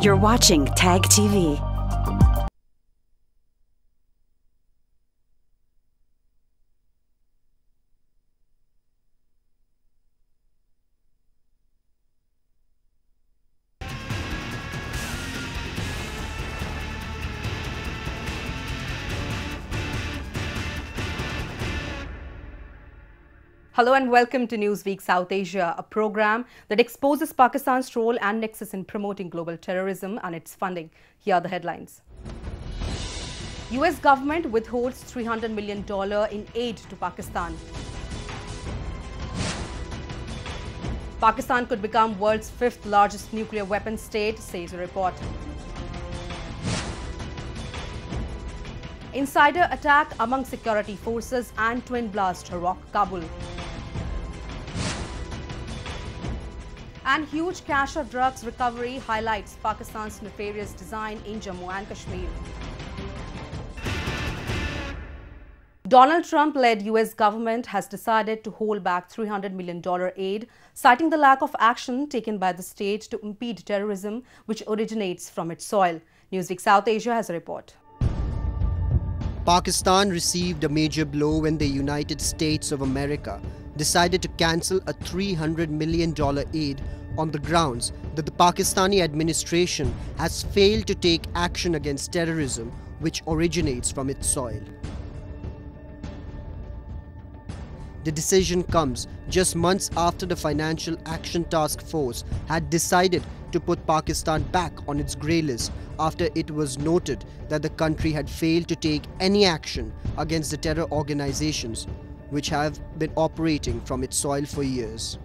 You're watching Tag TV. Hello and welcome to Newsweek South Asia, a program that exposes Pakistan's role and nexus in promoting global terrorism and its funding. Here are the headlines. US government withholds $300 million in aid to Pakistan. Pakistan could become world's fifth largest nuclear weapons state, says a report. Insider attack among security forces and twin blast rock Kabul. And huge cache of drugs recovery highlights Pakistan's nefarious design in Jammu and Kashmir. Donald Trump-led US government has decided to hold back $300 million aid, citing the lack of action taken by the state to impede terrorism, which originates from its soil. Newsweek South Asia has a report. Pakistan received a major blow when the United States of America decided to cancel a $300 million aid on the grounds that the Pakistani administration has failed to take action against terrorism which originates from its soil. The decision comes just months after the Financial Action Task Force had decided to put Pakistan back on its grey list after it was noted that the country had failed to take any action against the terror organizations which have been operating from its soil for years.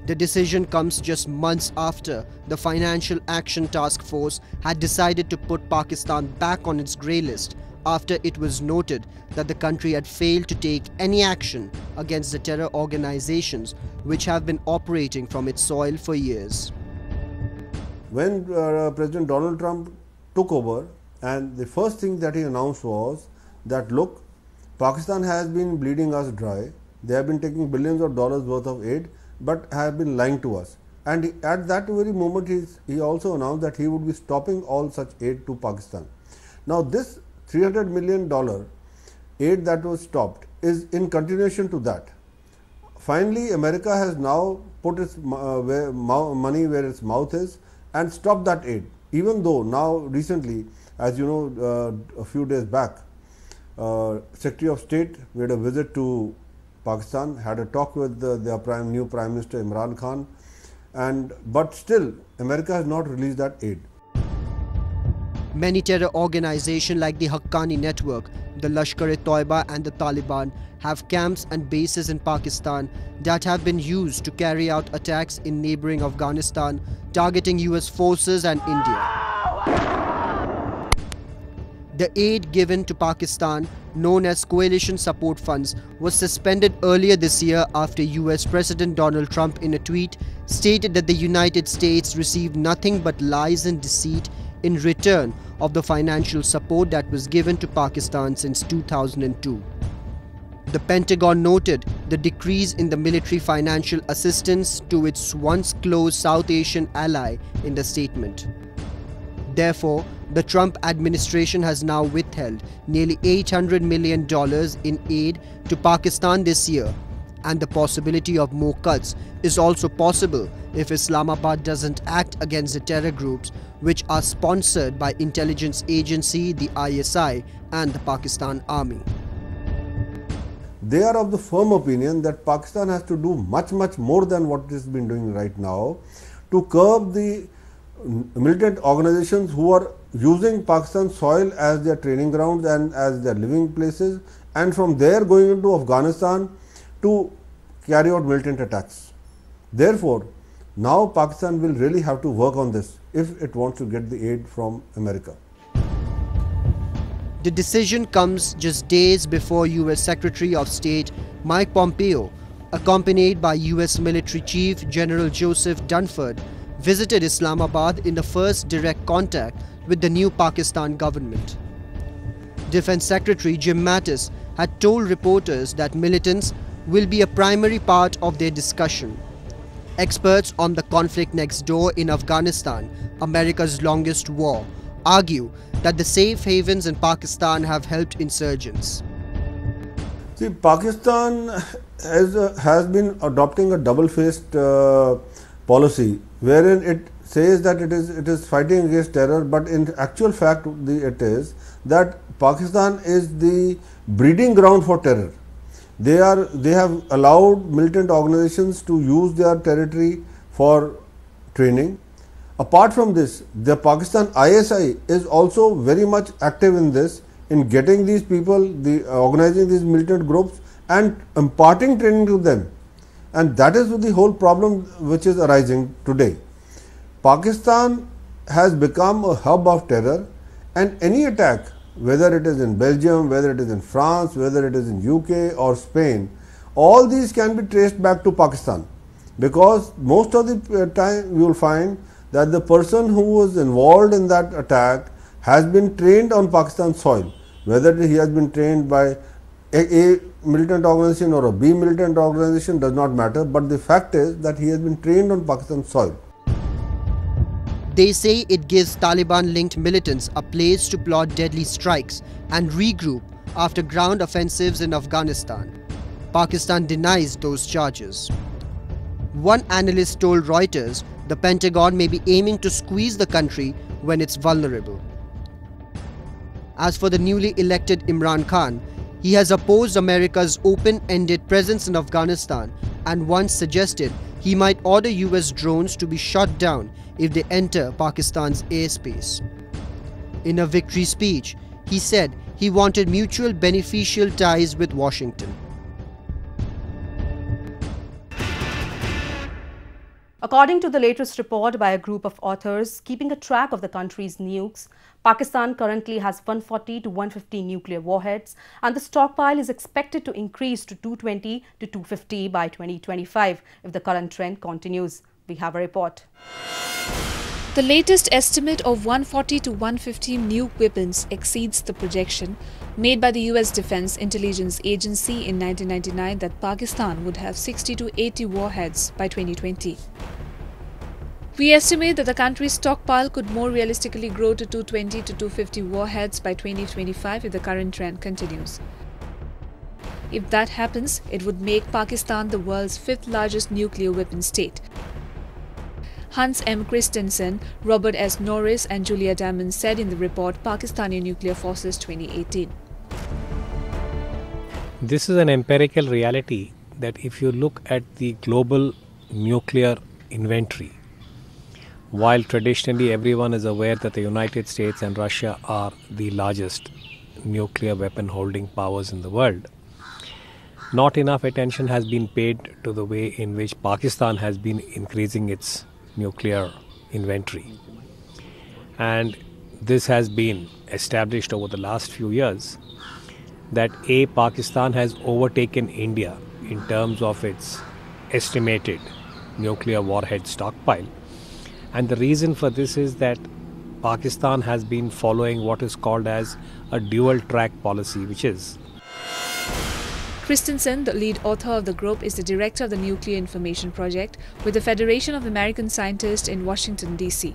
The decision comes just months after the Financial Action Task Force had decided to put Pakistan back on its grey list after it was noted that the country had failed to take any action against the terror organizations which have been operating from its soil for years. When President Donald Trump took over, and the first thing that he announced was that, look, Pakistan has been bleeding us dry. They have been taking billions of dollars worth of aid, but have been lying to us. And at that very moment, he also announced that he would be stopping all such aid to Pakistan. Now, this $300 million aid that was stopped is in continuation to that. Finally, America has now put its money where its mouth is and stopped that aid, even though now recently, as you know, a few days back, Secretary of State made a visit to Pakistan, had a talk with their new Prime Minister Imran Khan, but still America has not released that aid. Many terror organizations like the Haqqani Network, the Lashkar-e-Toiba and the Taliban have camps and bases in Pakistan that have been used to carry out attacks in neighboring Afghanistan, targeting US forces and India. The aid given to Pakistan, known as Coalition Support Funds, was suspended earlier this year after US President Donald Trump in a tweet stated that the United States received nothing but lies and deceit in return of the financial support that was given to Pakistan since 2002. The Pentagon noted the decrease in the military financial assistance to its once close South Asian ally in the statement. Therefore, the Trump administration has now withheld nearly $800 million in aid to Pakistan this year, and the possibility of more cuts is also possible if Islamabad doesn't act against the terror groups which are sponsored by intelligence agency, the ISI, and the Pakistan Army. They are of the firm opinion that Pakistan has to do much more than what it has been doing right now to curb the militant organizations who are using Pakistan's soil as their training grounds and as their living places, and from there going into Afghanistan to carry out militant attacks. Therefore, now Pakistan will really have to work on this if it wants to get the aid from America. The decision comes just days before US Secretary of State Mike Pompeo, accompanied by US Military Chief General Joseph Dunford, visited Islamabad in the first direct contact with the new Pakistan government. Defense Secretary Jim Mattis had told reporters that militants will be a primary part of their discussion. Experts on the conflict next door in Afghanistan, America's longest war, argue that the safe havens in Pakistan have helped insurgents. See, Pakistan has been adopting a double-faced policy wherein it says that it is fighting against terror, but in actual fact it is that Pakistan is the breeding ground for terror. They have allowed militant organizations to use their territory for training. Apart from this, the Pakistan ISI is also very much active in this, in getting these people, organizing these militant groups and imparting training to them. And that is the whole problem which is arising today. Pakistan has become a hub of terror, and any attack, whether it is in Belgium, whether it is in France, whether it is in UK or Spain, all these can be traced back to Pakistan, because most of the time you will find that the person who was involved in that attack has been trained on Pakistan soil, whether he has been trained by a militant organization or a B militant organization does not matter, but the fact is that he has been trained on Pakistan soil. They say it gives Taliban-linked militants a place to plot deadly strikes and regroup after ground offensives in Afghanistan. Pakistan denies those charges. One analyst told Reuters the Pentagon may be aiming to squeeze the country when it's vulnerable. As for the newly elected Imran Khan, he has opposed America's open-ended presence in Afghanistan and once suggested he might order US drones to be shot down if they enter Pakistan's airspace. In a victory speech, he said he wanted mutual beneficial ties with Washington. According to the latest report by a group of authors keeping a track of the country's nukes, Pakistan currently has 140 to 150 nuclear warheads, and the stockpile is expected to increase to 220 to 250 by 2025 if the current trend continues. We have a report. The latest estimate of 140 to 150 nuke weapons exceeds the projection made by the US Defense Intelligence Agency in 1999 that Pakistan would have 60 to 80 warheads by 2020. We estimate that the country's stockpile could more realistically grow to 220 to 250 warheads by 2025 if the current trend continues. If that happens, it would make Pakistan the world's fifth largest nuclear weapon state. Hans M. Christensen, Robert S. Norris and Julia Diamond said in the report Pakistani Nuclear Forces 2018. This is an empirical reality that if you look at the global nuclear inventory, while traditionally everyone is aware that the United States and Russia are the largest nuclear weapon holding powers in the world, not enough attention has been paid to the way in which Pakistan has been increasing its nuclear inventory. And this has been established over the last few years that Pakistan has overtaken India in terms of its estimated nuclear warhead stockpile. And the reason for this is that Pakistan has been following what is called as a dual track policy, which is Christensen, the lead author of the group, is the director of the Nuclear Information Project with the Federation of American Scientists in Washington, D.C.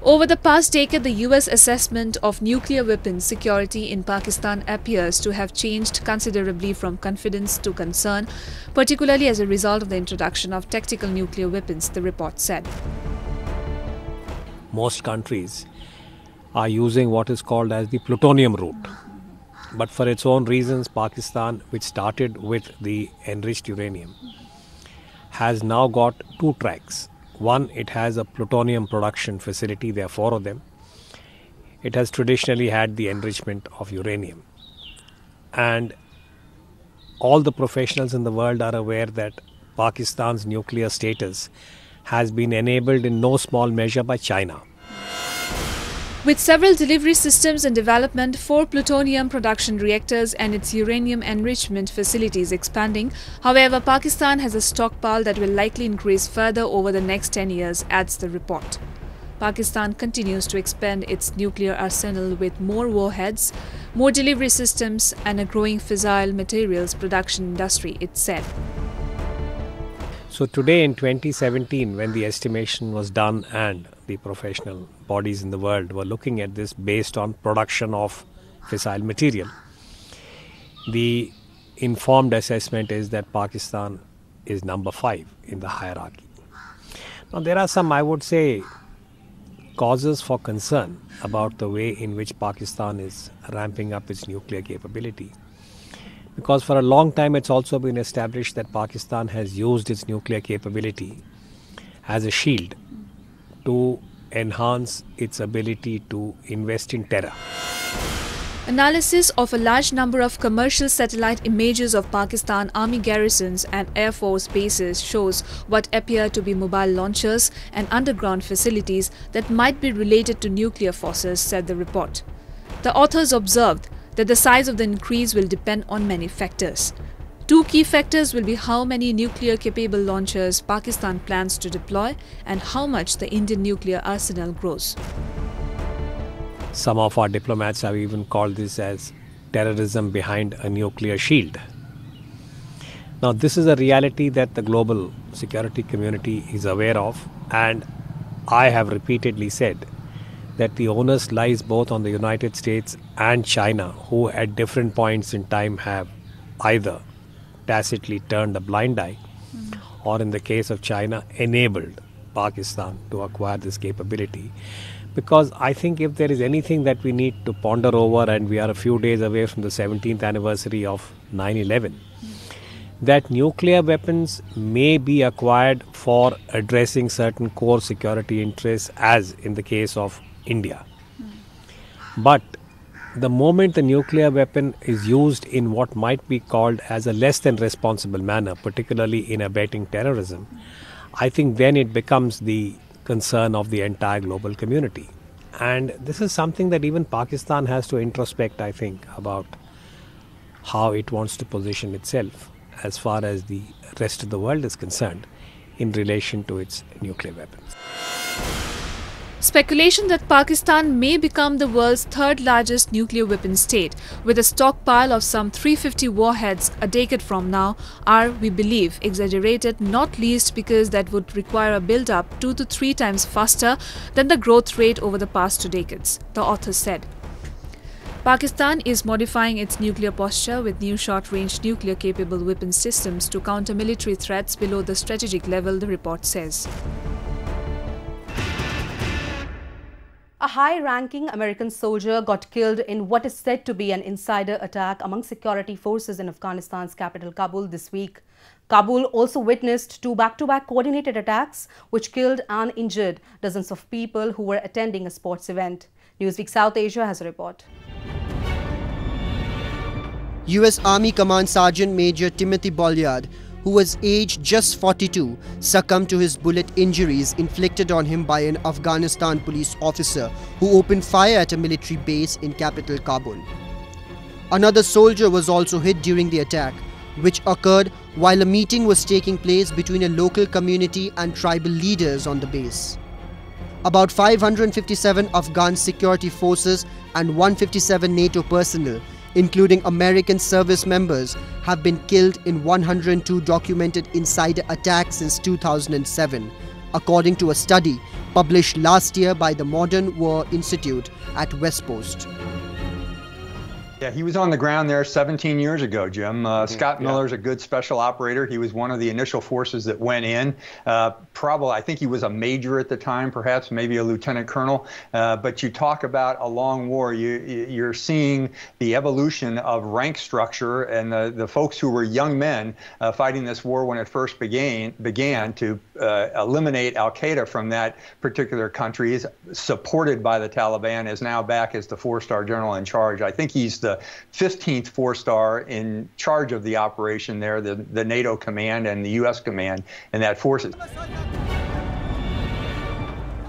Over the past decade, the U.S. assessment of nuclear weapons security in Pakistan appears to have changed considerably from confidence to concern, particularly as a result of the introduction of tactical nuclear weapons, the report said. Most countries are using what is called as the plutonium route. But for its own reasons, Pakistan, which started with the enriched uranium, has now got two tracks. One, it has a plutonium production facility, there are 4 of them. It has traditionally had the enrichment of uranium. And all the professionals in the world are aware that Pakistan's nuclear status has been enabled in no small measure by China. With several delivery systems in development, 4 plutonium production reactors and its uranium enrichment facilities expanding, however, Pakistan has a stockpile that will likely increase further over the next 10 years, adds the report. Pakistan continues to expand its nuclear arsenal with more warheads, more delivery systems and a growing fissile materials production industry, it said. So today in 2017, when the estimation was done and the professional bodies in the world were looking at this based on production of fissile material, the informed assessment is that Pakistan is number 5 in the hierarchy. Now there are some, I would say, causes for concern about the way in which Pakistan is ramping up its nuclear capability. Because for a long time it's also been established that Pakistan has used its nuclear capability as a shield to enhance its ability to invest in terror. Analysis of a large number of commercial satellite images of Pakistan Army garrisons and Air Force bases shows what appear to be mobile launchers and underground facilities that might be related to nuclear forces, said the report. The authors observed that the size of the increase will depend on many factors. 2 key factors will be how many nuclear-capable launchers Pakistan plans to deploy and how much the Indian nuclear arsenal grows. Some of our diplomats have even called this as terrorism behind a nuclear shield. Now, this is a reality that the global security community is aware of, and I have repeatedly said that the onus lies both on the United States and China, who at different points in time have either tacitly turned a blind eye or, in the case of China, enabled Pakistan to acquire this capability. Because I think if there is anything that we need to ponder over, and we are a few days away from the 17th anniversary of 9/11, that nuclear weapons may be acquired for addressing certain core security interests, as in the case of India. But the moment the nuclear weapon is used in what might be called as a less than responsible manner, particularly in abetting terrorism, I think then it becomes the concern of the entire global community. And this is something that even Pakistan has to introspect, I think, about how it wants to position itself as far as the rest of the world is concerned in relation to its nuclear weapons. Speculation that Pakistan may become the world's 3rd largest nuclear weapon state, with a stockpile of some 350 warheads a decade from now, are, we believe, exaggerated, not least because that would require a build-up 2 to 3 times faster than the growth rate over the past 2 decades, the authors said. Pakistan is modifying its nuclear posture with new short-range nuclear-capable weapon systems to counter military threats below the strategic level, the report says. A high-ranking American soldier got killed in what is said to be an insider attack among security forces in Afghanistan's capital Kabul this week. Kabul also witnessed 2 back-to-back coordinated attacks which killed and injured dozens of people who were attending a sports event. Newsweek South Asia has a report. US Army Command Sergeant Major Timothy Bolyard, who was aged just 42, succumbed to his bullet injuries inflicted on him by an Afghanistan police officer who opened fire at a military base in capital Kabul. Another soldier was also hit during the attack, which occurred while a meeting was taking place between a local community and tribal leaders on the base. About 557 Afghan security forces and 157 NATO personnel, including American service members, have been killed in 102 documented insider attacks since 2007, according to a study published last year by the Modern War Institute at West Coast. Yeah, he was on the ground there 17 years ago, Jim. Scott Miller's a good special operator. He was one of the initial forces that went in. Probably, I think he was a major at the time, perhaps maybe a lieutenant colonel. But you talk about a long war. You're seeing the evolution of rank structure, and the folks who were young men fighting this war when it first began to eliminate al-Qaeda from that particular country, supported by the Taliban, is now back as the 4-star general in charge. I think he's the 15th 4-star in charge of the operation there, the NATO command and the U.S. command and that forces.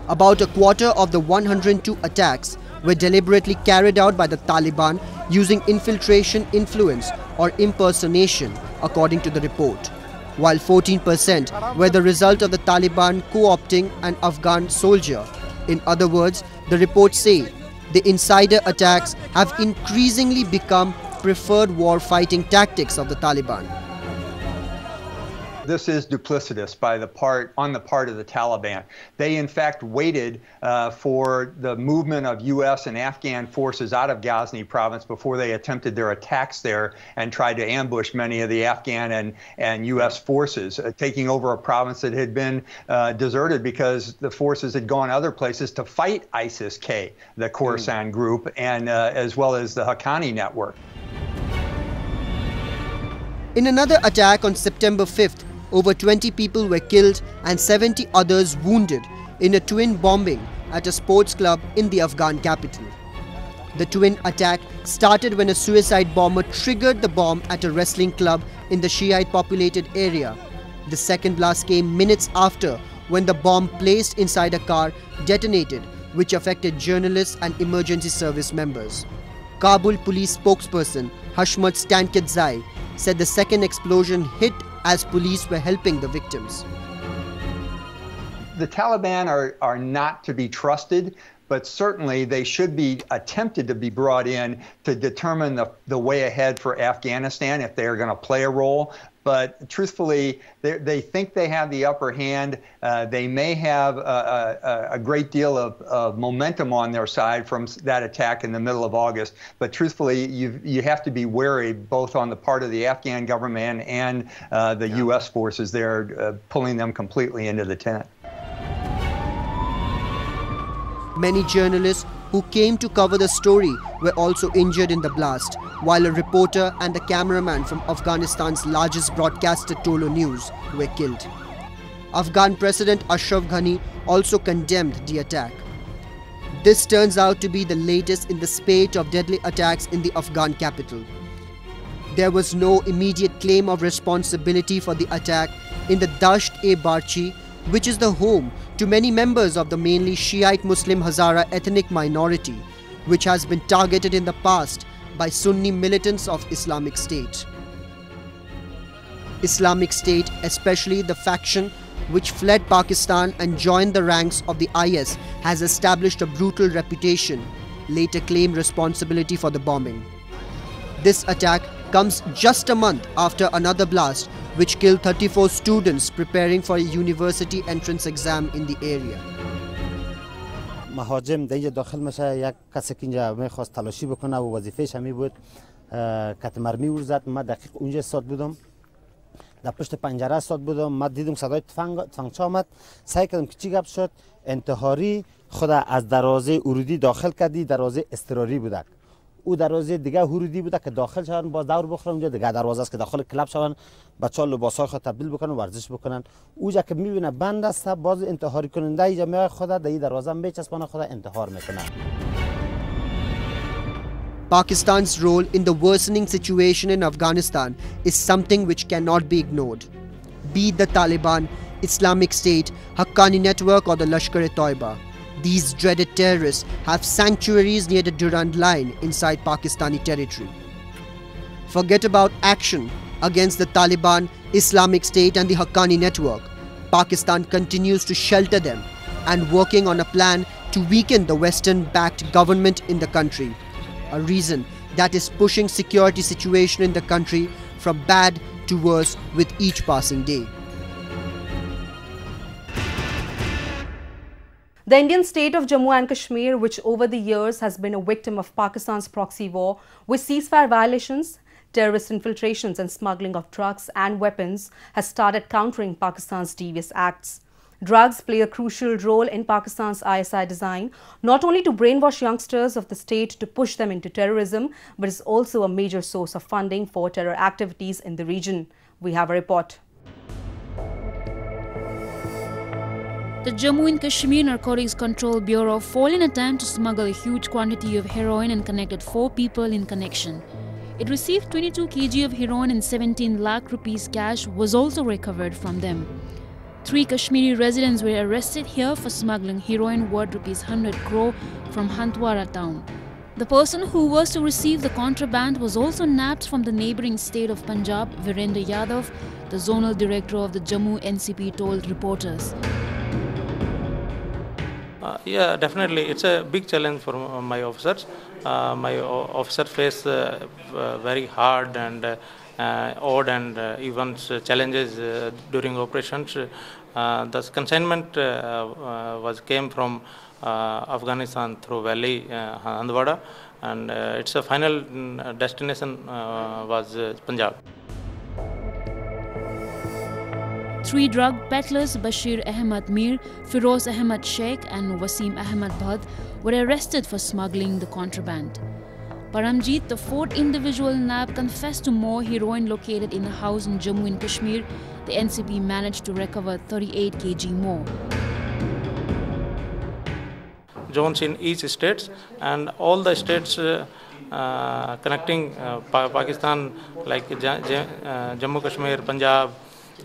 About a quarter of the 102 attacks were deliberately carried out by the Taliban using infiltration, influence or impersonation, according to the report, while 14% were the result of the Taliban co-opting an Afghan soldier. In other words, the reports say the insider attacks have increasingly become preferred war fighting tactics of the Taliban. This is duplicitous on the part of the Taliban. They in fact waited for the movement of U.S. and Afghan forces out of Ghazni province before they attempted their attacks there and tried to ambush many of the Afghan and U.S. forces, taking over a province that had been deserted because the forces had gone other places to fight ISIS-K, the Khorasan group, and as well as the Haqqani network. In another attack on September 5th, over 20 people were killed and 70 others wounded in a twin bombing at a sports club in the Afghan capital. The twin attack started when a suicide bomber triggered the bomb at a wrestling club in the Shiite populated area. The second blast came minutes after, when the bomb placed inside a car detonated, which affected journalists and emergency service members. Kabul police spokesperson Hashmat Stankidzai said the second explosion hit as police were helping the victims. The Taliban are not to be trusted, but certainly they should be attempted to be brought in to determine the way ahead for Afghanistan if they are going to play a role. But truthfully, they think they have the upper hand. They may have a great deal of momentum on their side from that attack in the middle of August. But truthfully, you have to be wary both on the part of the Afghan government and the U.S. forces there, pulling them completely into the tent. Many journalists who came to cover the story were also injured in the blast, while a reporter and a cameraman from Afghanistan's largest broadcaster Tolo News were killed. Afghan President Ashraf Ghani also condemned the attack. This turns out to be the latest in the spate of deadly attacks in the Afghan capital. There was no immediate claim of responsibility for the attack in the Dasht-e-Barchi, which is the home to many members of the mainly Shiite Muslim Hazara ethnic minority, which has been targeted in the past by Sunni militants of Islamic State. Islamic State, especially the faction which fled Pakistan and joined the ranks of the IS, has established a brutal reputation, later claimed responsibility for the bombing. This attack comes just a month after another blast which killed 34 students preparing for a university entrance exam in the area. مهاجم دیگه داخل میشه یک کسی که اینجا میخواست تلاشی بکنه و وظیفه‌ش همی بود کت مرمی ور زد. من دقیق اونجا استاد بودم، در پشت پنجره استاد بودم. من دیدم صدای تفنگچی آمد، سعی کردم که چی گپ شد. انتحاری خود از دروازه ورودی داخل کردی، دروازه اضطراری بوده. او دروازه دیگه ورودی بوده که داخل شدن باز دور بخورن. اونجا دیگه دروازه است که داخل کلاب شدن، بچه‌ها لباسای خود تبدیل بکنن، ورزش بکنن. اونجا که میبینه بند است، باز انتحاری کننده اینجا میاد خود در این دروازه میچسبونه، خود انتحار میکنه. Pakistan's role in the worsening situation in Afghanistan is something which cannot be ignored. Be it the Taliban, Islamic State, Haqqani network or the Lashkar-e-Toiba, these dreaded terrorists have sanctuaries near the Durand line inside Pakistani territory. Forget about action against the Taliban, Islamic State and the Haqqani network. Pakistan continues to shelter them and working on a plan to weaken the Western-backed government in the country. A reason that is pushing security situation in the country from bad to worse with each passing day. The Indian state of Jammu and Kashmir, which over the years has been a victim of Pakistan's proxy war with ceasefire violations, terrorist infiltrations and smuggling of drugs and weapons, has started countering Pakistan's devious acts. Drugs play a crucial role in Pakistan's ISI design, not only to brainwash youngsters of the state to push them into terrorism, but is also a major source of funding for terror activities in the region. We have a report. The Jammu and Kashmir Narcotics Control Bureau foiled an attempt to smuggle a huge quantity of heroin and connected 4 people in connection. It received 22 kg of heroin and 17 lakh rupees cash was also recovered from them. 3 Kashmiri residents were arrested here for smuggling heroin worth rupees 100 crore from Hantwara town. The person who was to receive the contraband was also nabbed from the neighbouring state of Punjab. Virendra Yadav, the zonal director of the Jammu NCP, told reporters. Yeah, definitely. It's a big challenge for my officers. My officers face very hard and odd and even challenges during operations. The consignment came from Afghanistan through Valley, Handwada, and its final destination was Punjab. 3 drug peddlers, Bashir Ahmad Mir, Firoz Ahmad Sheikh and Wasim Ahmad Bhad, were arrested for smuggling the contraband. Paramjeet, the 4th individual NAB, confessed to more heroin located in a house in Jammu and Kashmir. The NCP managed to recover 38 kg more. Zones in each state, and all the states connecting Pakistan, like Jammu Kashmir, Punjab,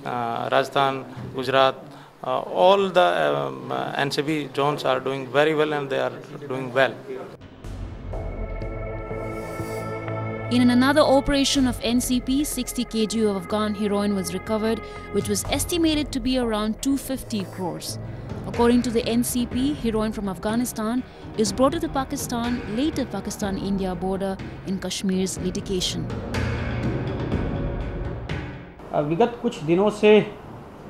Rajasthan, Gujarat, all the NCP zones are doing very well, and they are doing well. In another operation of NCP, 60 kg of Afghan heroin was recovered, which was estimated to be around 250 crores. According to the NCP, heroin from Afghanistan is brought to the later Pakistan-India border in Kashmir's litigation. विगत कुछ दिनों से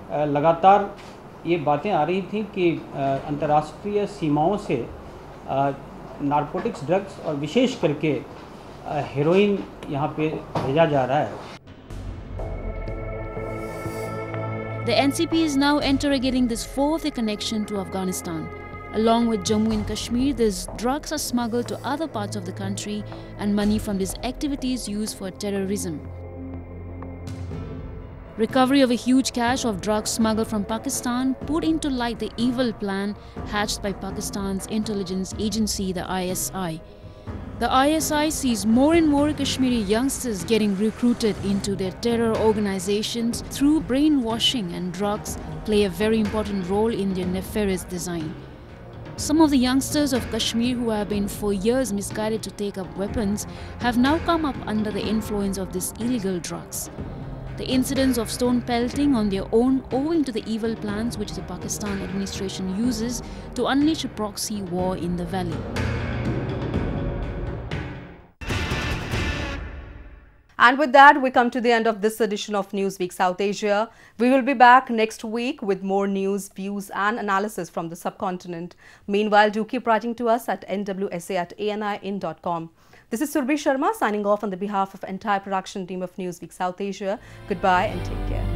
लगातार ये बातें आ रही थी कि अंतर्राष्ट्रीय सीमाओं से नारकोटिक्स ड्रग्स और विशेष करके हेरोइन यहाँ पे भेजा जा रहा है. The NCP is now interrogating this fourth connection to Afghanistan. Along with Jammu and Kashmir, these drugs are smuggled to other parts of the country, and money from these activities used for terrorism. Recovery of a huge cache of drugs smuggled from Pakistan put into light the evil plan hatched by Pakistan's intelligence agency, the ISI. The ISI sees more and more Kashmiri youngsters getting recruited into their terror organizations through brainwashing, and drugs play a very important role in their nefarious design. Some of the youngsters of Kashmir who have been for years misguided to take up weapons have now come up under the influence of these illegal drugs. The incidents of stone pelting on their own owing to the evil plans which the Pakistan administration uses to unleash a proxy war in the valley. And with that, we come to the end of this edition of Newsweek South Asia. We will be back next week with more news, views and analysis from the subcontinent. Meanwhile, do keep writing to us at nwsa@anin.com. This is Surbhi Sharma signing off on the behalf of the entire production team of Newsweek South Asia. Goodbye and take care.